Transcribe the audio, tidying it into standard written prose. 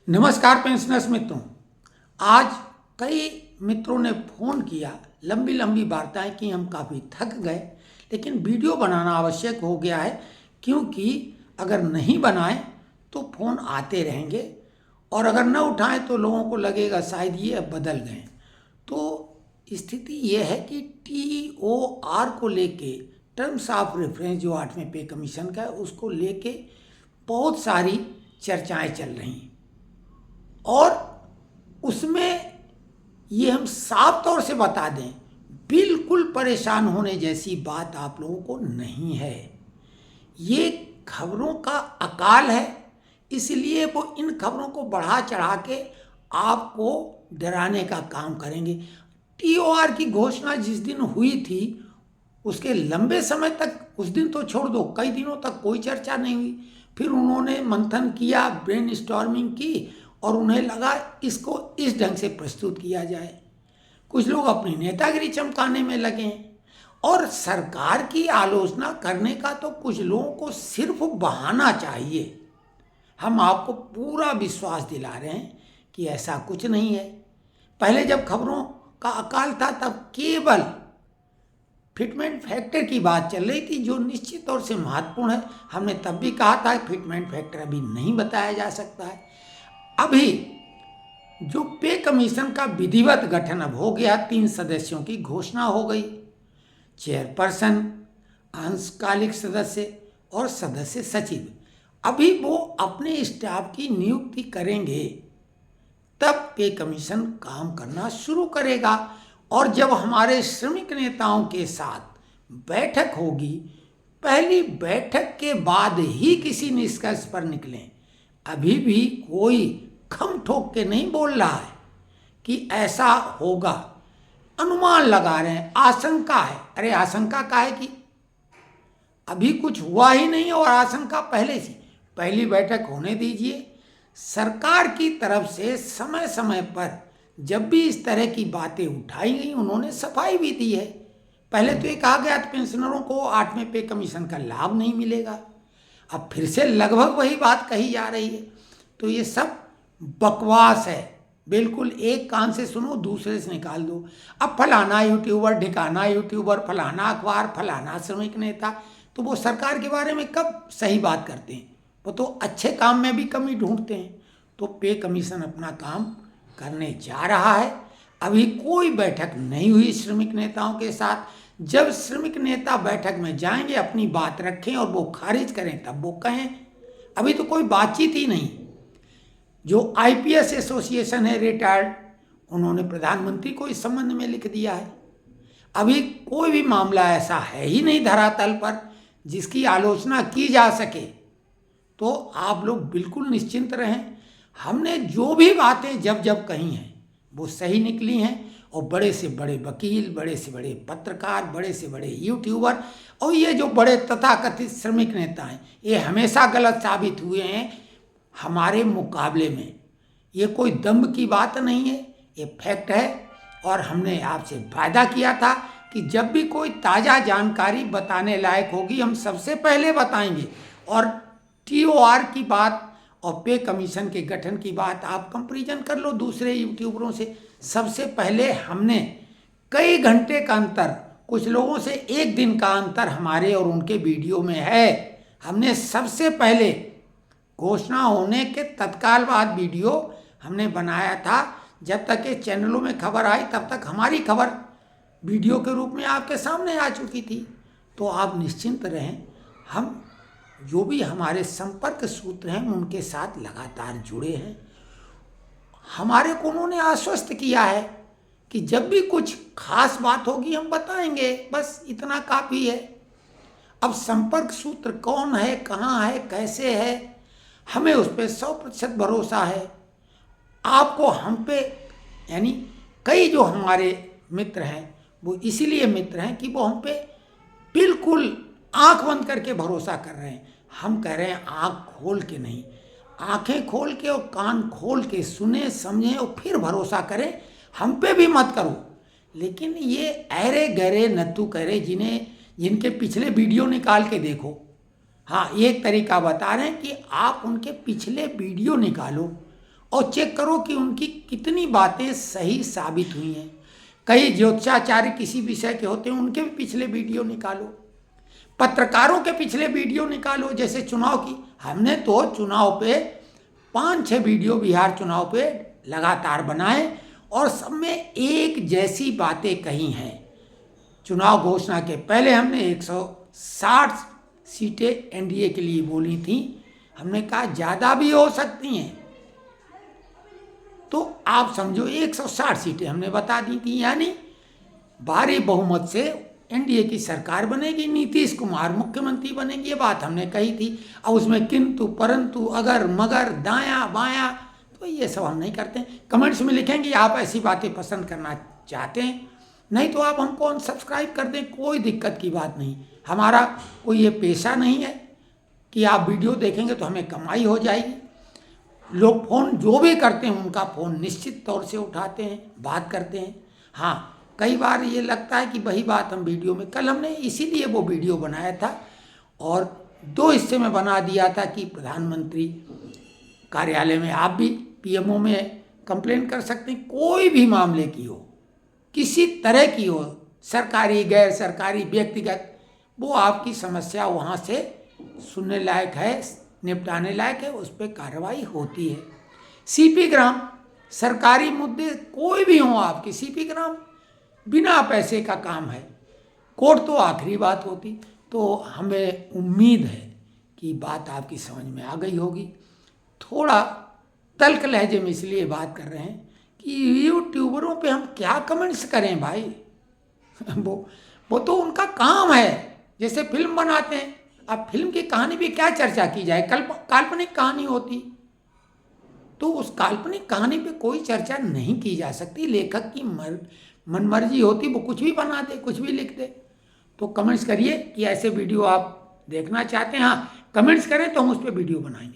नमस्कार पेंशनर्स मित्रों। आज कई मित्रों ने फ़ोन किया, लंबी लंबी वार्ताएं की, हम काफ़ी थक गए, लेकिन वीडियो बनाना आवश्यक हो गया है क्योंकि अगर नहीं बनाएं तो फ़ोन आते रहेंगे और अगर न उठाएं तो लोगों को लगेगा शायद ये अब बदल गए। तो स्थिति ये है कि TOR को लेके, टर्म्स ऑफ रेफरेंस जो 8वें पे कमीशन का है, उसको लेके बहुत सारी चर्चाएं चल रही हैं और उसमें ये हम साफ तौर से बता दें, बिल्कुल परेशान होने जैसी बात आप लोगों को नहीं है। ये खबरों का अकाल है, इसलिए वो इन खबरों को बढ़ा चढ़ा के आपको डराने का काम करेंगे। TOR की घोषणा जिस दिन हुई थी उसके लंबे समय तक, उस दिन तो छोड़ दो, कई दिनों तक कोई चर्चा नहीं हुई। फिर उन्होंने मंथन किया, ब्रेनस्टॉर्मिंग की और उन्हें लगा इसको इस ढंग से प्रस्तुत किया जाए। कुछ लोग अपनी नेतागिरी चमकाने में लगे हैं और सरकार की आलोचना करने का तो कुछ लोगों को सिर्फ बहाना चाहिए। हम आपको पूरा विश्वास दिला रहे हैं कि ऐसा कुछ नहीं है। पहले जब खबरों का अकाल था तब केवल फिटमेंट फैक्टर की बात चल रही थी, जो निश्चित तौर से महत्वपूर्ण है। हमने तब भी कहा था कि फिटमेंट फैक्टर अभी नहीं बताया जा सकता है। अभी जो पे कमीशन का विधिवत गठन अब हो गया, 3 सदस्यों की घोषणा हो गई, चेयरपर्सन, अंशकालिक सदस्य और सदस्य सचिव। अभी वो अपने स्टाफ की नियुक्ति करेंगे, तब पे कमीशन काम करना शुरू करेगा। और जब हमारे श्रमिक नेताओं के साथ बैठक होगी, पहली बैठक के बाद ही किसी निष्कर्ष पर निकलें। अभी भी कोई खम ठोक के नहीं बोल रहा है कि ऐसा होगा, अनुमान लगा रहे हैं, आशंका है। अरे आशंका काहे की, अभी कुछ हुआ ही नहीं और आशंका पहले से। पहली बैठक होने दीजिए। सरकार की तरफ से समय समय पर जब भी इस तरह की बातें उठाई गई, उन्होंने सफाई भी दी है। पहले तो ये कहा गया था पेंशनरों को 8वें पे कमीशन का लाभ नहीं मिलेगा, अब फिर से लगभग वही बात कही जा रही है। तो ये सब बकवास है, बिल्कुल एक कान से सुनो दूसरे से निकाल दो। अब फलाना यूट्यूबर, ढिकाना यूट्यूबर, फलाना अखबार, फलाना श्रमिक नेता, तो वो सरकार के बारे में कब सही बात करते हैं? वो तो अच्छे काम में भी कमी ढूंढते हैं। तो पे कमीशन अपना काम करने जा रहा है। अभी कोई बैठक नहीं हुई श्रमिक नेताओं के साथ। जब श्रमिक नेता बैठक में जाएंगे, अपनी बात रखें और वो खारिज करें, तब वो कहें। अभी तो कोई बातचीत ही नहीं। जो IPS एसोसिएशन है रिटायर्ड, उन्होंने प्रधानमंत्री को इस संबंध में लिख दिया है। अभी कोई भी मामला ऐसा है ही नहीं धरातल पर जिसकी आलोचना की जा सके। तो आप लोग बिल्कुल निश्चिंत रहें। हमने जो भी बातें जब जब कही हैं वो सही निकली हैं और बड़े से बड़े वकील, बड़े से बड़े पत्रकार, बड़े से बड़े यूट्यूबर और ये जो बड़े तथाकथित श्रमिक नेता हैं, ये हमेशा गलत साबित हुए हैं हमारे मुकाबले में। ये कोई दम्भ की बात नहीं है, ये फैक्ट है। और हमने आपसे वादा किया था कि जब भी कोई ताज़ा जानकारी बताने लायक होगी, हम सबसे पहले बताएंगे। और TOR की बात और पे कमीशन के गठन की बात आप कंपैरिजन कर लो दूसरे यूट्यूबरों से। सबसे पहले हमने कई घंटे का अंतर, कुछ लोगों से 1 दिन का अंतर हमारे और उनके वीडियो में है। हमने सबसे पहले घोषणा होने के तत्काल बाद वीडियो हमने बनाया था। जब तक ये चैनलों में खबर आई तब तक हमारी खबर वीडियो के रूप में आपके सामने आ चुकी थी। तो आप निश्चिंत रहें, हम जो भी हमारे संपर्क सूत्र हैं उनके साथ लगातार जुड़े हैं। हमारे को उन्होंने आश्वस्त किया है कि जब भी कुछ खास बात होगी हम बताएंगे, बस इतना काफ़ी है। अब संपर्क सूत्र कौन है, कहाँ है, कैसे है, हमें उस पर 100% भरोसा है। आपको हम पे, यानी कई जो हमारे मित्र हैं वो इसीलिए मित्र हैं कि वो हम पे बिल्कुल आंख बंद करके भरोसा कर रहे हैं। हम कह रहे हैं आंख खोल के नहीं, आंखें खोल के और कान खोल के सुने समझें और फिर भरोसा करें। हम पे भी मत करो। लेकिन ये अरे गहरे नत्थु करे जिनके पिछले वीडियो निकाल के देखो। हाँ, एक तरीका बता रहे हैं कि आप उनके पिछले वीडियो निकालो और चेक करो कि उनकी कितनी बातें सही साबित हुई हैं। कई ज्योतिषाचार्य किसी विषय के होते हैं, उनके भी पिछले वीडियो निकालो, पत्रकारों के पिछले वीडियो निकालो। जैसे चुनाव की, हमने तो चुनाव पे 5-6 वीडियो बिहार चुनाव पे लगातार बनाए और सब में एक जैसी बातें कही हैं। चुनाव घोषणा के पहले हमने 160 सीटें एनडीए के लिए बोली थी। हमने कहा ज़्यादा भी हो सकती हैं, तो आप समझो 160 सीटें हमने बता दी थी, यानी भारी बहुमत से एनडीए की सरकार बनेगी, नीतीश कुमार मुख्यमंत्री बनेगी, ये बात हमने कही थी। अब उसमें किंतु परंतु अगर मगर दायां बायां, तो ये सब हम नहीं करते हैं। कमेंट्स में लिखेंगे आप ऐसी बातें पसंद करना चाहते हैं, नहीं तो आप हमको अनसब्सक्राइब कर दें, कोई दिक्कत की बात नहीं। हमारा कोई ये पेशा नहीं है कि आप वीडियो देखेंगे तो हमें कमाई हो जाएगी। लोग फ़ोन जो भी करते हैं उनका फ़ोन निश्चित तौर से उठाते हैं, बात करते हैं। हाँ, कई बार ये लगता है कि वही बात हम वीडियो में, कल हमने इसीलिए वो वीडियो बनाया था और 2 हिस्से में बना दिया था कि प्रधानमंत्री कार्यालय में आप भी पीएमओ में कंप्लेंट कर सकते हैं, कोई भी मामले की हो, किसी तरह की हो, सरकारी गैर सरकारी व्यक्तिगत, वो आपकी समस्या वहाँ से सुनने लायक है, निपटाने लायक है, उस पर कार्रवाई होती है। सीपी ग्राम, सरकारी मुद्दे कोई भी हो आपके, सीपी ग्राम बिना पैसे का काम है, कोर्ट तो आखिरी बात होती। तो हमें उम्मीद है कि बात आपकी समझ में आ गई होगी। थोड़ा तल्ख लहजे में इसलिए बात कर रहे हैं कि यूट्यूबरों पे हम क्या कमेंट्स करें भाई। वो तो उनका काम है, जैसे फिल्म बनाते हैं। अब फिल्म की कहानी भी क्या चर्चा की जाए, काल्पनिक कहानी होती तो उस काल्पनिक कहानी पे कोई चर्चा नहीं की जा सकती। लेखक की मनमर्जी होती, वो कुछ भी बना दे, कुछ भी लिख दे। तो कमेंट्स करिए कि ऐसे वीडियो आप देखना चाहते हैं। हाँ, कमेंट्स करें तो हम उस पर वीडियो बनाएंगे।